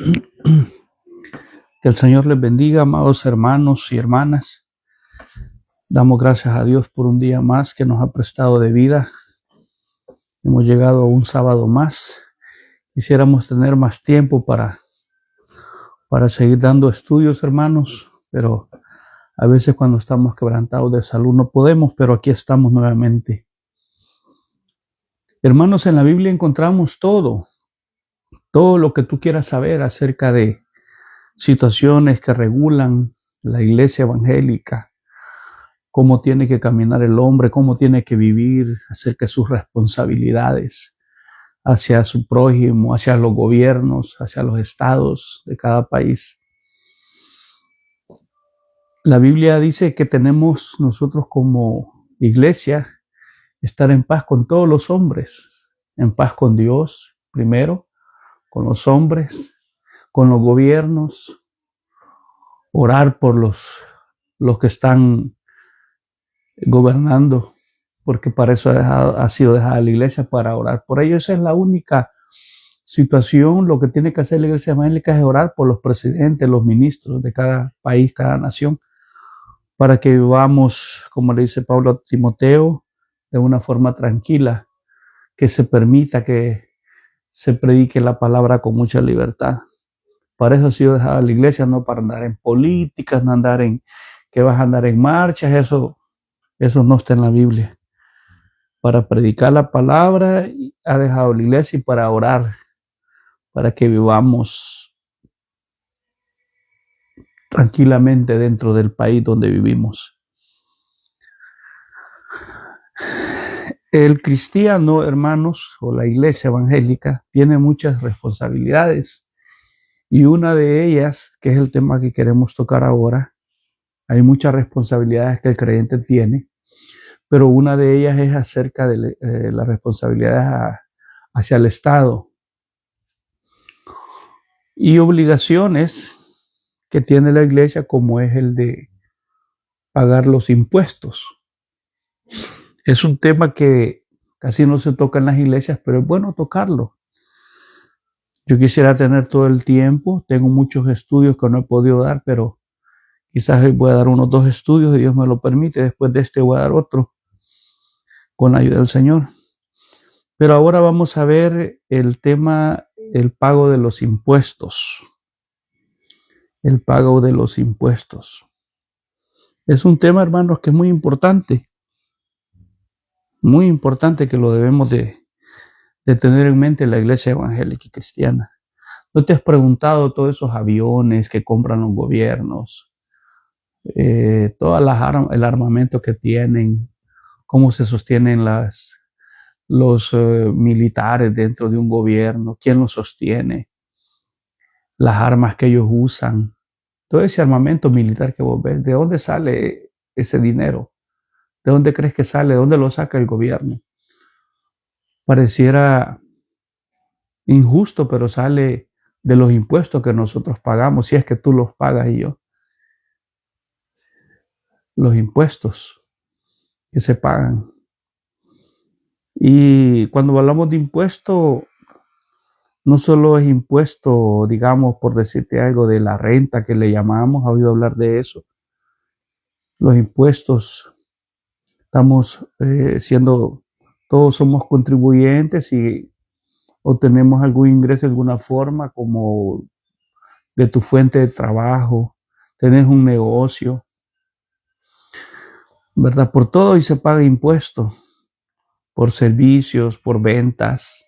Que el Señor les bendiga, amados hermanos y hermanas. Damos gracias a Dios por un día más que nos ha prestado de vida. Hemos llegado a un sábado más. Quisiéramos tener más tiempo para seguir dando estudios, hermanos, pero a veces cuando estamos quebrantados de salud no podemos, pero aquí estamos nuevamente. Hermanos, en la Biblia encontramos todo lo que tú quieras saber acerca de situaciones que regulan la iglesia evangélica, cómo tiene que caminar el hombre, cómo tiene que vivir, acerca de sus responsabilidades hacia su prójimo, hacia los gobiernos, hacia los estados de cada país. La Biblia dice que tenemos nosotros como iglesia estar en paz con todos los hombres, en paz con Dios primero, con los hombres, con los gobiernos, orar por los que están gobernando, porque para eso ha sido dejada la iglesia, para orar por ellos. Esa es la única situación. Lo que tiene que hacer la iglesia evangélica es orar por los presidentes, los ministros de cada país, cada nación, para que vivamos, como le dice Pablo a Timoteo, de una forma tranquila, que se permita que se predique la palabra con mucha libertad. Para eso ha sido dejada la iglesia, no para andar en políticas, no andar en que vas a andar en marchas, eso no está en la Biblia. Para predicar la palabra ha dejado la iglesia y para orar, para que vivamos tranquilamente dentro del país donde vivimos. El cristiano, hermanos, o la iglesia evangélica, tiene muchas responsabilidades. Y una de ellas, que es el tema que queremos tocar ahora, hay muchas responsabilidades que el creyente tiene, pero una de ellas es acerca de las responsabilidades hacia el Estado y obligaciones que tiene la iglesia, como es el de pagar los impuestos. Es un tema que casi no se toca en las iglesias, pero es bueno tocarlo. Yo quisiera tener todo el tiempo, tengo muchos estudios que no he podido dar, pero quizás hoy voy a dar unos 2 estudios, y Dios me lo permite. Después de este voy a dar otro, con la ayuda del Señor. Pero ahora vamos a ver el tema, el pago de los impuestos. El pago de los impuestos. Es un tema, hermanos, que es muy importante que lo debemos de tener en mente en la iglesia evangélica y cristiana. ¿No te has preguntado todos esos aviones que compran los gobiernos, el armamento que tienen, cómo se sostienen los militares dentro de un gobierno, quién los sostiene, las armas que ellos usan, todo ese armamento militar que vos ves? ¿De dónde sale ese dinero? ¿De dónde crees que sale? ¿De dónde lo saca el gobierno? Pareciera injusto, pero sale de los impuestos que nosotros pagamos, si es que tú los pagas y yo. Los impuestos que se pagan. Y cuando hablamos de impuesto, no solo es impuesto, digamos, por decirte algo, de la renta que le llamamos, ¿has oído hablar de eso? Los impuestos, estamos todos somos contribuyentes y obtenemos algún ingreso de alguna forma, como de tu fuente de trabajo, tenés un negocio, ¿verdad? Por todo y se paga impuesto, por servicios, por ventas,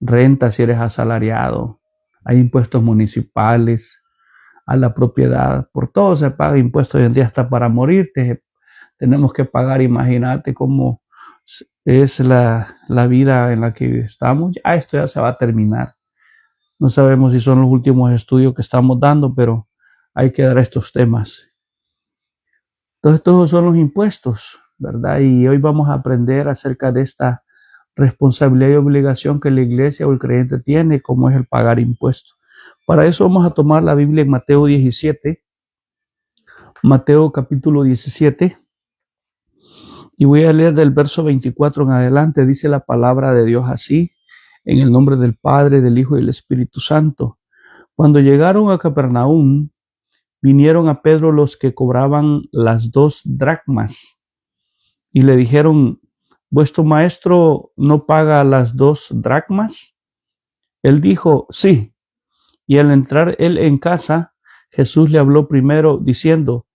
renta si eres asalariado, hay impuestos municipales, a la propiedad, por todo se paga impuestos. Hoy en día hasta para morirte tenemos que pagar. Imagínate cómo es la vida en la que estamos. Esto ya se va a terminar. No sabemos si son los últimos estudios que estamos dando, pero hay que dar estos temas. Entonces, todos son los impuestos, ¿verdad? Y hoy vamos a aprender acerca de esta responsabilidad y obligación que la iglesia o el creyente tiene, como es el pagar impuestos. Para eso vamos a tomar la Biblia en Mateo 17, Mateo capítulo 17, y voy a leer del verso 24 en adelante. Dice la palabra de Dios así: en el nombre del Padre, del Hijo y del Espíritu Santo. Cuando llegaron a Capernaum, vinieron a Pedro los que cobraban las 2 dracmas y le dijeron: ¿vuestro maestro no paga las 2 dracmas? Él dijo: sí. Y al entrar él en casa, Jesús le habló primero diciendo: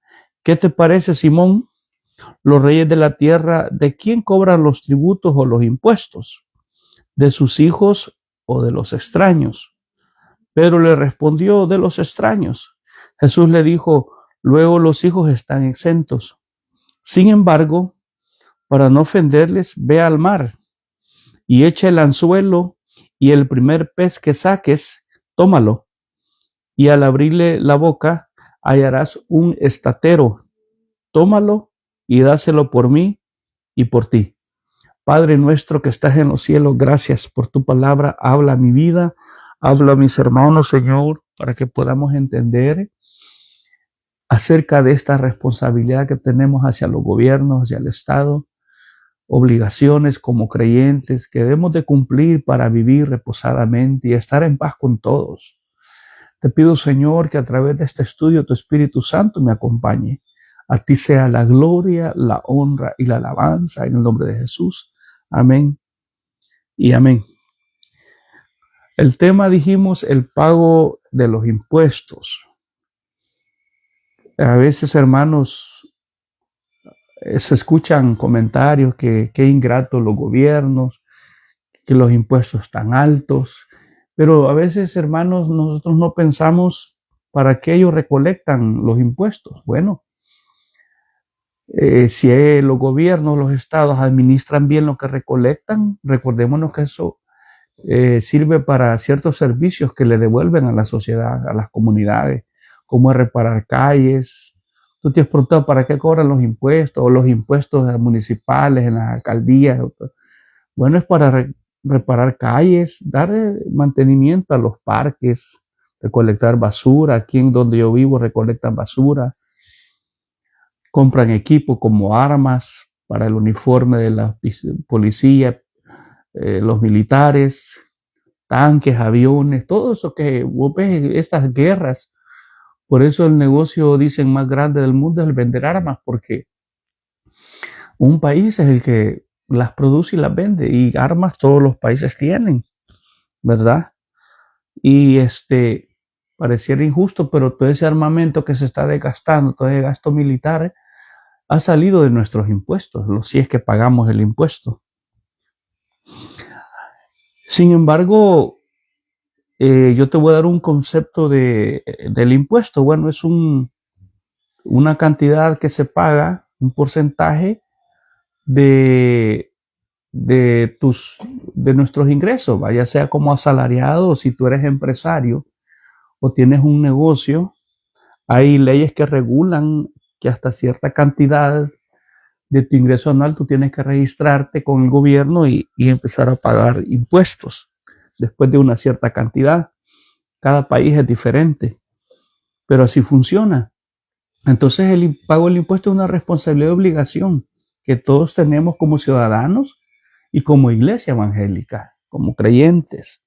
¿qué te parece, Simón? Los reyes de la tierra, ¿de quién cobran los tributos o los impuestos? ¿De sus hijos o de los extraños? Pedro le respondió: de los extraños. Jesús le dijo: luego los hijos están exentos. Sin embargo, para no ofenderles, ve al mar y echa el anzuelo, y el primer pez que saques, tómalo, y al abrirle la boca hallarás un estatero. Tómalo y dáselo por mí y por ti. Padre nuestro que estás en los cielos, gracias por tu palabra. Habla mi vida, habla a mis hermanos, Señor, para que podamos entender acerca de esta responsabilidad que tenemos hacia los gobiernos, hacia el Estado, obligaciones como creyentes que debemos de cumplir para vivir reposadamente y estar en paz con todos. Te pido, Señor, que a través de este estudio tu Espíritu Santo me acompañe. A ti sea la gloria, la honra y la alabanza en el nombre de Jesús. Amén y amén. El tema, dijimos, el pago de los impuestos. A veces, hermanos, se escuchan comentarios que qué ingratos los gobiernos, que los impuestos están altos, pero a veces, hermanos, nosotros no pensamos para qué ellos recolectan los impuestos. Bueno, si los gobiernos, los estados administran bien lo que recolectan, recordémonos que eso sirve para ciertos servicios que le devuelven a la sociedad, a las comunidades, como es reparar calles. Tú te has preguntado para qué cobran los impuestos o los impuestos municipales en las alcaldías. Bueno, es para reparar calles, dar mantenimiento a los parques, recolectar basura. Aquí en donde yo vivo recolectan basura, compran equipo como armas para el uniforme de la policía, los militares, tanques, aviones, todo eso que vos ves, estas guerras. Por eso el negocio, dicen, más grande del mundo es el vender armas, porque un país es el que las produce y las vende, y armas todos los países tienen, ¿verdad? Y pareciera injusto, pero todo ese armamento que se está desgastando, todo ese gasto militar, ha salido de nuestros impuestos, si es que pagamos el impuesto. Sin embargo, yo te voy a dar un concepto del impuesto. Bueno, es una cantidad que se paga, un porcentaje de, de nuestros ingresos, ya sea como asalariado o si tú eres empresario o tienes un negocio. Hay leyes que regulan que hasta cierta cantidad de tu ingreso anual tú tienes que registrarte con el gobierno y empezar a pagar impuestos después de una cierta cantidad. Cada país es diferente, pero así funciona. Entonces el pago del impuesto es una responsabilidad y obligación que todos tenemos como ciudadanos y como iglesia evangélica, como creyentes.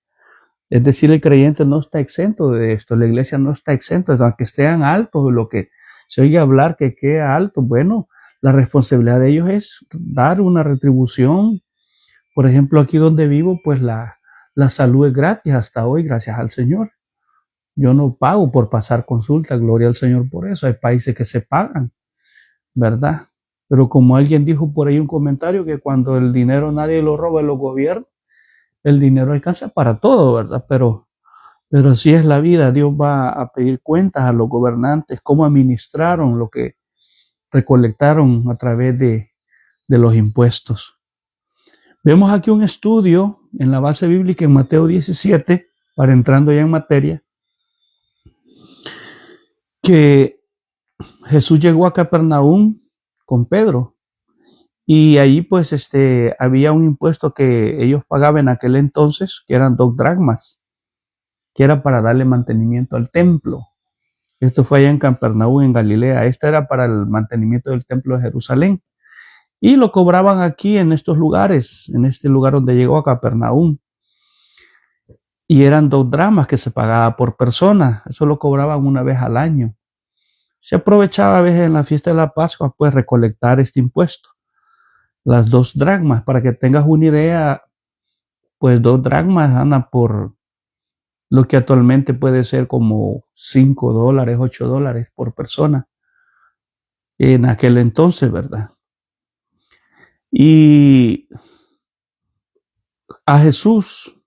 Es decir, el creyente no está exento de esto, la iglesia no está exento, aunque estén altos de lo que se oye hablar que queda alto. Bueno, la responsabilidad de ellos es dar una retribución. Por ejemplo, aquí donde vivo, pues la salud es gratis hasta hoy, gracias al Señor. Yo no pago por pasar consulta, gloria al Señor por eso. Hay países que se pagan, ¿verdad? Pero como alguien dijo por ahí un comentario, que cuando el dinero nadie lo roba en los gobiernos, el dinero alcanza para todo, ¿verdad? Pero así es la vida. Dios va a pedir cuentas a los gobernantes, cómo administraron lo que recolectaron a través de los impuestos. Vemos aquí un estudio en la base bíblica en Mateo 17, para entrando ya en materia, que Jesús llegó a Capernaum con Pedro y ahí pues había un impuesto que ellos pagaban en aquel entonces, que eran 2 dracmas, que era para darle mantenimiento al templo. Esto fue allá en Capernaum, en Galilea. Este era para el mantenimiento del templo de Jerusalén. Y lo cobraban aquí en estos lugares, en este lugar donde llegó a Capernaum. y eran 2 dracmas que se pagaba por persona. Eso lo cobraban una vez al año. Se aprovechaba a veces en la fiesta de la Pascua, pues recolectar este impuesto. Las 2 dracmas, para que tengas una idea, pues 2 dracmas andan por lo que actualmente puede ser como $5, $8 por persona. En aquel entonces, ¿verdad? Y a Jesús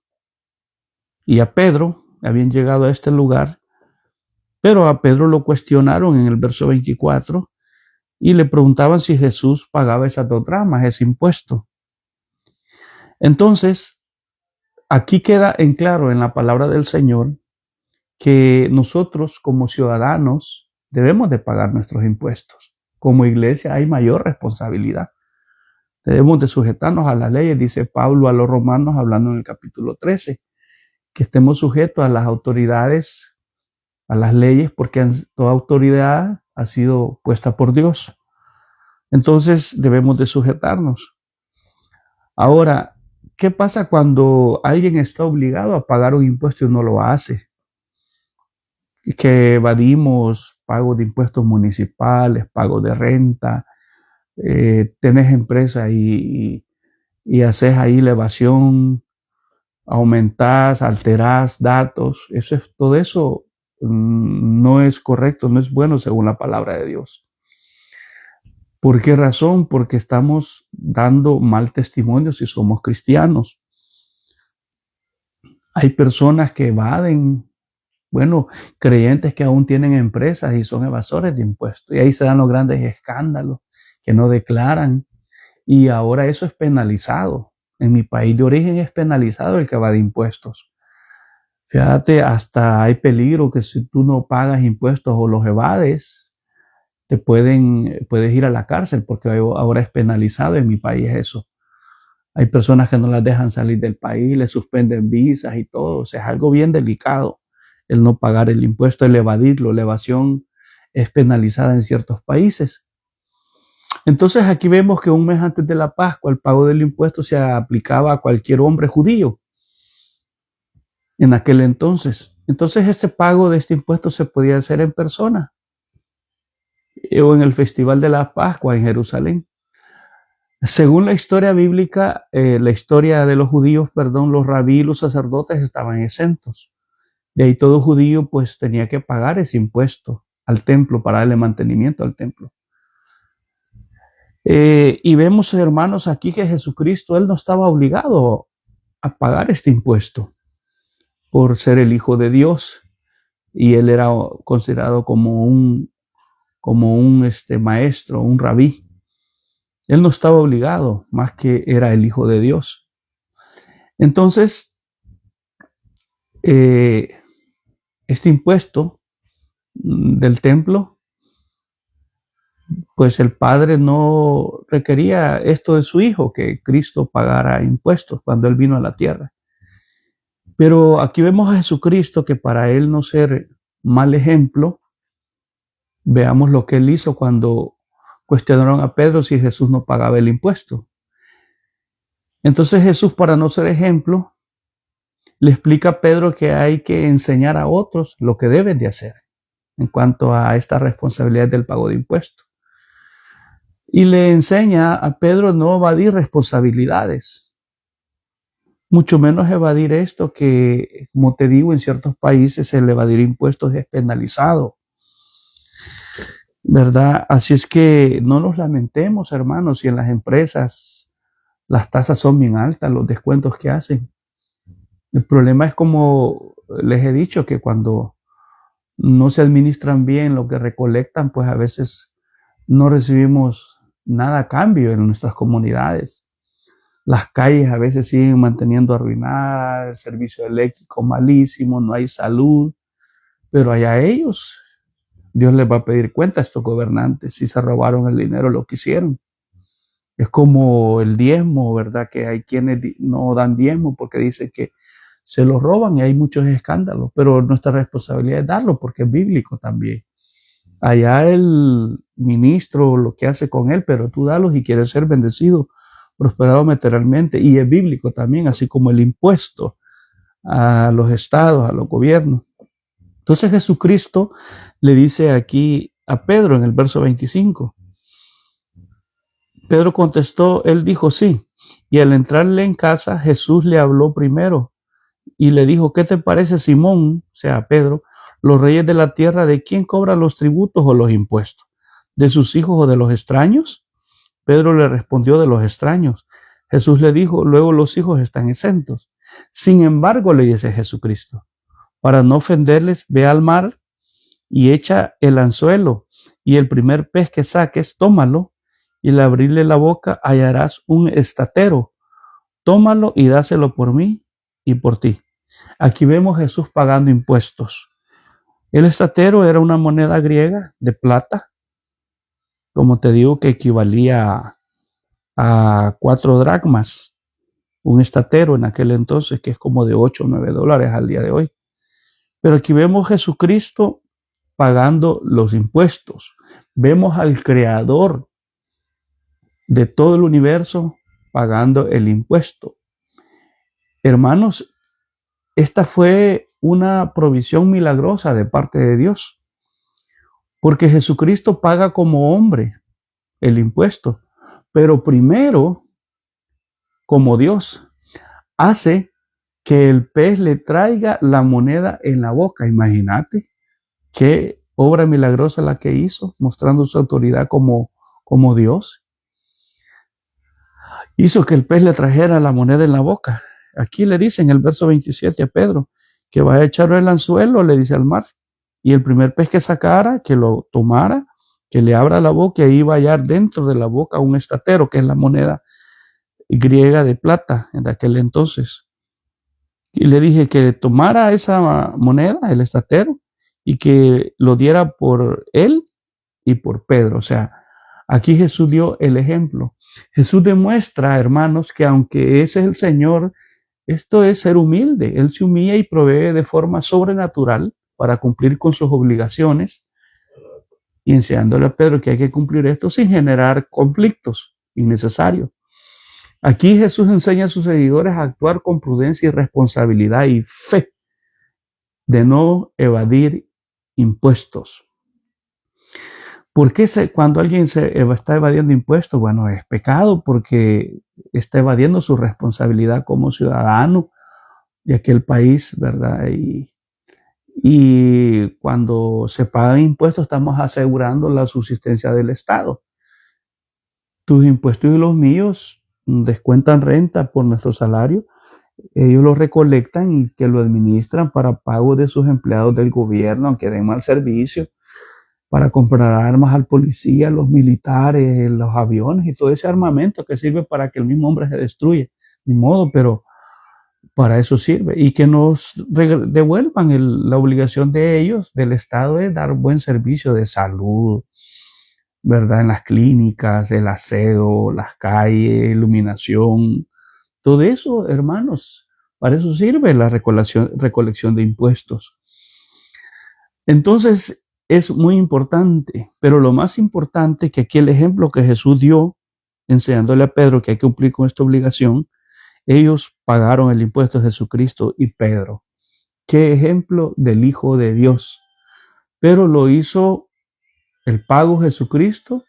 y a Pedro habían llegado a este lugar, pero a Pedro lo cuestionaron en el verso 24 y le preguntaban si Jesús pagaba esas 2 dracmas, ese impuesto. Entonces, aquí queda en claro en la palabra del Señor que nosotros como ciudadanos debemos de pagar nuestros impuestos. Como iglesia hay mayor responsabilidad. Debemos de sujetarnos a las leyes, dice Pablo a los romanos hablando en el capítulo 13, que estemos sujetos a las autoridades, a las leyes, porque toda autoridad ha sido puesta por Dios. Entonces debemos de sujetarnos. Ahora, ¿qué pasa cuando alguien está obligado a pagar un impuesto y no lo hace? Que evadimos pagos de impuestos municipales, pagos de renta, tenés empresa y haces ahí la evasión, aumentás, alterás datos, todo eso no es correcto, no es bueno según la palabra de Dios. ¿Por qué razón? Porque estamos dando mal testimonio si somos cristianos. Hay personas que evaden, creyentes que aún tienen empresas y son evasores de impuestos. Y ahí se dan los grandes escándalos que no declaran. Y ahora eso es penalizado. En mi país de origen es penalizado el que evade impuestos. Fíjate, hasta hay peligro que si tú no pagas impuestos o los evades, puedes ir a la cárcel porque ahora es penalizado en mi país eso. Hay personas que no las dejan salir del país, les suspenden visas y todo. O sea, es algo bien delicado el no pagar el impuesto, el evadirlo. La evasión es penalizada en ciertos países. Entonces aquí vemos que un mes antes de la Pascua el pago del impuesto se aplicaba a cualquier hombre judío en aquel entonces. Entonces este pago de este impuesto se podía hacer en persona o en el Festival de la Pascua en Jerusalén. Según la historia bíblica, la historia de los judíos, los rabí y los sacerdotes estaban exentos. De ahí todo judío pues tenía que pagar ese impuesto al templo para darle mantenimiento al templo. Y vemos, hermanos, aquí que Jesucristo, él no estaba obligado a pagar este impuesto por ser el Hijo de Dios. Y él era considerado como un maestro, un rabí. Él no estaba obligado, más que era el Hijo de Dios. Entonces, este impuesto del templo, pues el Padre no requería esto de su Hijo, que Cristo pagara impuestos cuando Él vino a la tierra. Pero aquí vemos a Jesucristo que para Él no ser mal ejemplo, veamos lo que Él hizo cuando cuestionaron a Pedro si Jesús no pagaba el impuesto. Entonces Jesús, para no ser ejemplo, le explica a Pedro que hay que enseñar a otros lo que deben de hacer en cuanto a esta responsabilidad del pago de impuestos. Y le enseña a Pedro no evadir responsabilidades, mucho menos evadir esto que, como te digo, en ciertos países el evadir impuestos es penalizado, ¿verdad? Así es que no nos lamentemos, hermanos, si en las empresas las tasas son bien altas, los descuentos que hacen. El problema es, como les he dicho, que cuando no se administran bien lo que recolectan, pues a veces no recibimos nada a cambio en nuestras comunidades. Las calles a veces siguen manteniendo arruinadas, el servicio eléctrico malísimo, no hay salud, pero allá ellos, Dios les va a pedir cuenta a estos gobernantes si se robaron el dinero, lo que hicieron. Es como el diezmo, ¿verdad? Que hay quienes no dan diezmo porque dicen que se lo roban y hay muchos escándalos, pero nuestra responsabilidad es darlo porque es bíblico también. Allá el ministro lo que hace con él, pero tú dalos y quieres ser bendecido, prosperado materialmente, y es bíblico también, así como el impuesto a los estados, a los gobiernos. Entonces Jesucristo le dice aquí a Pedro en el verso 25. Pedro contestó, él dijo sí. Y al entrarle en casa, Jesús le habló primero y le dijo, ¿qué te parece, Simón, o sea, Pedro, los reyes de la tierra, de quién cobra los tributos o los impuestos? ¿De sus hijos o de los extraños? Pedro le respondió, de los extraños. Jesús le dijo, luego los hijos están exentos. Sin embargo, le dice Jesucristo, para no ofenderles, ve al mar y echa el anzuelo, y el primer pez que saques, tómalo, y al abrirle la boca hallarás un estatero. Tómalo y dáselo por mí y por ti. Aquí vemos a Jesús pagando impuestos. El estatero era una moneda griega de plata, como te digo, que equivalía a 4 dracmas. Un estatero en aquel entonces, que es como de 8 o 9 dólares al día de hoy. Pero aquí vemos a Jesucristo pagando los impuestos. Vemos al creador de todo el universo pagando el impuesto. Hermanos, esta fue una provisión milagrosa de parte de Dios, porque Jesucristo paga como hombre el impuesto, pero primero, como Dios, hace que el pez le traiga la moneda en la boca. Imagínate qué obra milagrosa la que hizo, mostrando su autoridad como Dios. Hizo que el pez le trajera la moneda en la boca. Aquí le dice en el verso 27 a Pedro que vaya a echar el anzuelo, le dice al mar, y el primer pez que sacara, que lo tomara, que le abra la boca, y ahí va a hallar dentro de la boca un estatero, que es la moneda griega de plata en aquel entonces. Y le dije que tomara esa moneda, el estatero, y que lo diera por él y por Pedro. O sea, aquí Jesús dio el ejemplo. Jesús demuestra, hermanos, que aunque ese es el Señor, esto es ser humilde. Él se humilla y provee de forma sobrenatural para cumplir con sus obligaciones, y enseñándole a Pedro que hay que cumplir esto sin generar conflictos innecesarios. Aquí Jesús enseña a sus seguidores a actuar con prudencia y responsabilidad y fe, de no evadir impuestos. ¿Por qué cuando alguien está evadiendo impuestos? Bueno, es pecado porque está evadiendo su responsabilidad como ciudadano de aquel país, ¿verdad? Y cuando se pagan impuestos estamos asegurando la subsistencia del Estado. Tus impuestos y los míos descuentan renta por nuestro salario. Ellos lo recolectan y que lo administran para pago de sus empleados del gobierno, aunque den mal servicio, para comprar armas al policía, los militares, los aviones y todo ese armamento que sirve para que el mismo hombre se destruya. Ni modo, pero para eso sirve. Y que nos devuelvan la obligación de ellos, del Estado, de dar buen servicio de salud, ¿verdad? En las clínicas, el aseo, las calles, iluminación, todo eso, hermanos, para eso sirve la recolección de impuestos. Entonces, es muy importante, pero lo más importante que aquí el ejemplo que Jesús dio, enseñándole a Pedro que hay que cumplir con esta obligación, ellos pagaron el impuesto de Jesucristo y Pedro. Qué ejemplo del Hijo de Dios. Pero lo hizo el pago Jesucristo.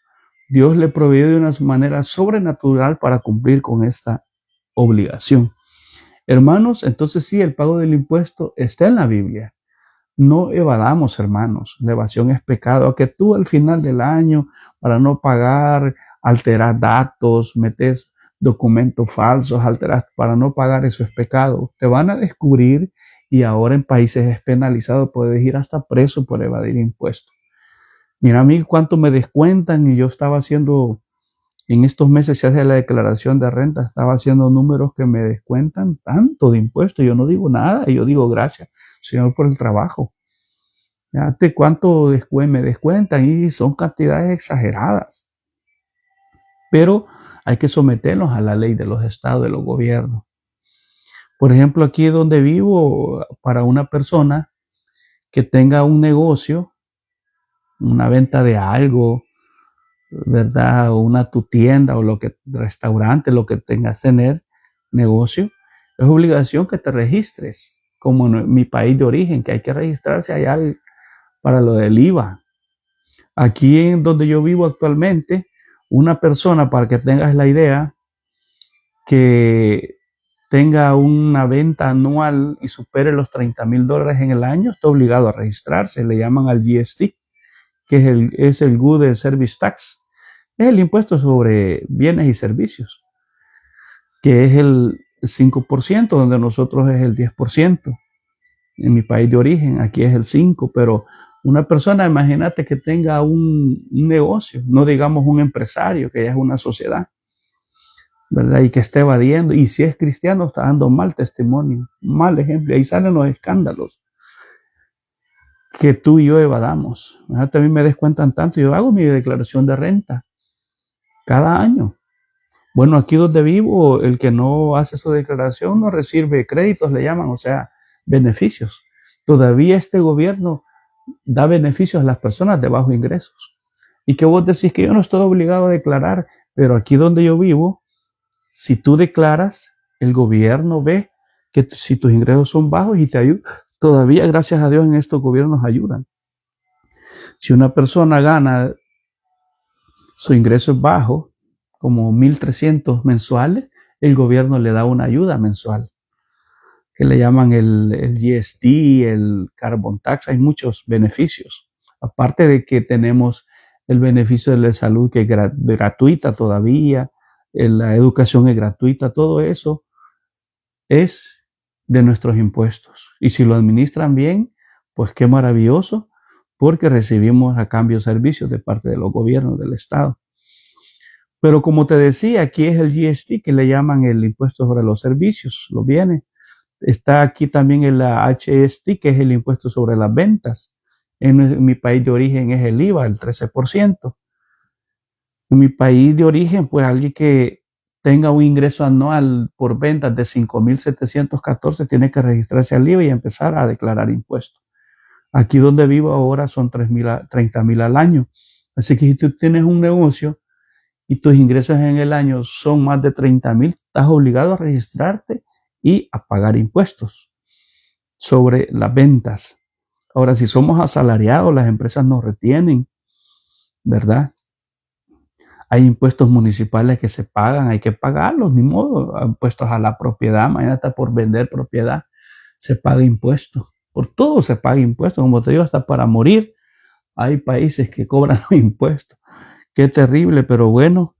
Dios le proveyó de una manera sobrenatural para cumplir con esta obligación. Hermanos, entonces sí, el pago del impuesto está en la Biblia. No evadamos, hermanos. La evasión es pecado. A que tú al final del año, para no pagar, alteras datos, metes documentos falsos, alteras para no pagar, eso es pecado. Te van a descubrir y ahora en países es penalizado. Puedes ir hasta preso por evadir impuestos. Mira a mí cuánto me descuentan, y yo estaba haciendo, en estos meses se hace la declaración de renta, estaba haciendo números que me descuentan tanto de impuestos. Yo no digo nada, y yo digo gracias, Señor, por el trabajo. Fíjate cuánto me descuentan, y son cantidades exageradas. Pero hay que someternos a la ley de los estados, de los gobiernos. Por ejemplo, aquí donde vivo, para una persona que tenga un negocio, una venta de algo, ¿verdad? O tu tienda o restaurante, lo que tengas tener, negocio, es obligación que te registres. como en mi país de origen, que hay que registrarse allá para lo del IVA. Aquí en donde yo vivo actualmente, una persona, para que tengas la idea, que tenga una venta anual y supere los $30,000 en el año, está obligado a registrarse. Le llaman al GST, que es el Good Service Tax. Es el impuesto sobre bienes y servicios, que es el 5%, donde nosotros es el 10%. En mi país de origen, aquí es el 5%, pero una persona, imagínate que tenga un negocio, no digamos un empresario, que ya es una sociedad, ¿verdad? Y que esté evadiendo, y si es cristiano está dando mal testimonio, mal ejemplo, y ahí salen los escándalos que tú y yo evadamos. A mí me descuentan tanto, yo hago mi declaración de renta cada año. Bueno, aquí donde vivo, el que no hace su declaración no recibe créditos, le llaman, o sea, beneficios. Todavía este gobierno da beneficios a las personas de bajos ingresos. Y que vos decís que yo no estoy obligado a declarar, pero aquí donde yo vivo, si tú declaras, el gobierno ve que si tus ingresos son bajos y te ayuda. Todavía, gracias a Dios, en estos gobiernos ayudan. Si una persona gana, su ingreso es bajo, como 1,300 mensuales, el gobierno le da una ayuda mensual, que le llaman el GST, el Carbon Tax. Hay muchos beneficios. Aparte de que tenemos el beneficio de la salud, que es gratuita todavía, la educación es gratuita, todo eso es de nuestros impuestos. Y si lo administran bien, pues qué maravilloso, porque recibimos a cambio servicios de parte de los gobiernos del Estado. Pero como te decía, aquí es el GST, que le llaman el impuesto sobre los servicios, los bienes. Está aquí también el HST, que es el impuesto sobre las ventas. En mi país de origen es el IVA, el 13%. En mi país de origen, pues alguien que tenga un ingreso anual por ventas de 5,714 tiene que registrarse al IVA y empezar a declarar impuestos. Aquí donde vivo ahora son 30,000 al año. Así que si tú tienes un negocio y tus ingresos en el año son más de 30,000, estás obligado a registrarte y a pagar impuestos sobre las ventas. Ahora, si somos asalariados, las empresas nos retienen, ¿verdad? Hay impuestos municipales que se pagan, hay que pagarlos, ni modo. Impuestos a la propiedad, imagínate, por vender propiedad se paga impuestos. Por todo se paga impuestos, como te digo, hasta para morir hay países que cobran los impuestos. Qué terrible, pero bueno.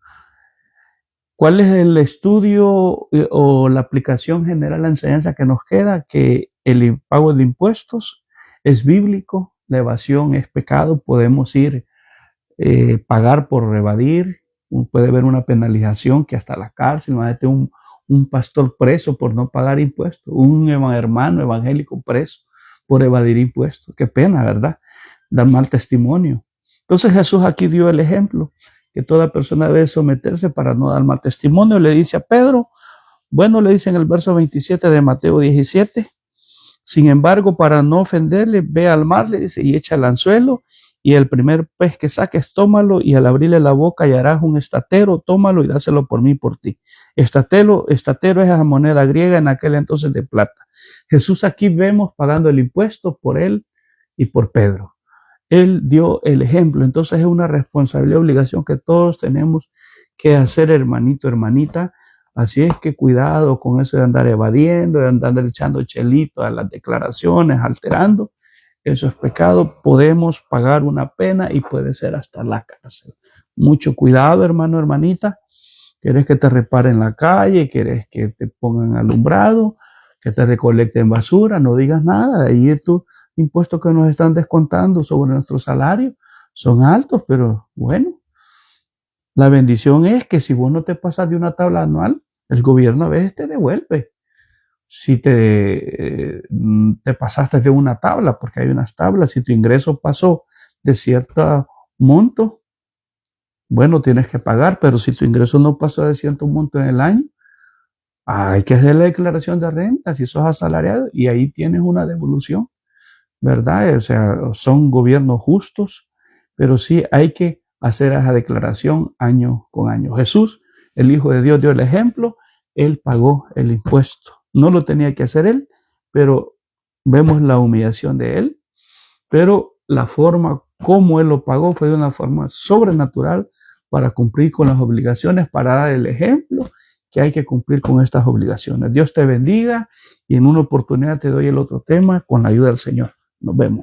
¿Cuál es el estudio o la aplicación general, la enseñanza que nos queda? Que el pago de impuestos es bíblico, la evasión es pecado, podemos ir pagar por evadir, puede haber una penalización que hasta la cárcel. Imagínate un pastor preso por no pagar impuestos, un hermano evangélico preso por evadir impuestos. Qué pena, ¿verdad? Dar mal testimonio. Entonces Jesús aquí dio el ejemplo, que toda persona debe someterse para no dar mal testimonio. Le dice a Pedro, bueno, le dice en el verso 27 de Mateo 17, sin embargo, para no ofenderle, ve al mar, le dice, y echa el anzuelo, y el primer pez que saques, tómalo, y al abrirle la boca hallarás un estatero, tómalo y dáselo por mí y por ti. Estatero es esa moneda griega en aquel entonces de plata. Jesús aquí vemos pagando el impuesto por él y por Pedro. Él dio el ejemplo, entonces es una responsabilidad, obligación que todos tenemos que hacer, hermanito, hermanita. Así es que cuidado con eso de andar evadiendo, de andar echando chelito a las declaraciones, alterando. Eso es pecado. Podemos pagar una pena y puede ser hasta la cárcel. Mucho cuidado, hermano, hermanita. ¿Quieres que te reparen la calle? ¿Quieres que te pongan alumbrado? ¿Que te recolecten basura? No digas nada. Ahí estos impuestos que nos están descontando sobre nuestro salario son altos, pero bueno. La bendición es que si vos no te pasas de una tabla anual, el gobierno a veces te devuelve. Si te pasaste de una tabla, porque hay unas tablas, si tu ingreso pasó de cierto monto, bueno, tienes que pagar, pero si tu ingreso no pasó de cierto monto en el año, hay que hacer la declaración de renta si sos asalariado y ahí tienes una devolución, ¿verdad? O sea, son gobiernos justos, pero sí hay que hacer esa declaración año con año. Jesús, el Hijo de Dios, dio el ejemplo, él pagó el impuesto. No lo tenía que hacer él, pero vemos la humillación de él, pero la forma como él lo pagó fue de una forma sobrenatural para cumplir con las obligaciones, para dar el ejemplo que hay que cumplir con estas obligaciones. Dios te bendiga y en una oportunidad te doy el otro tema con la ayuda del Señor. Nos vemos.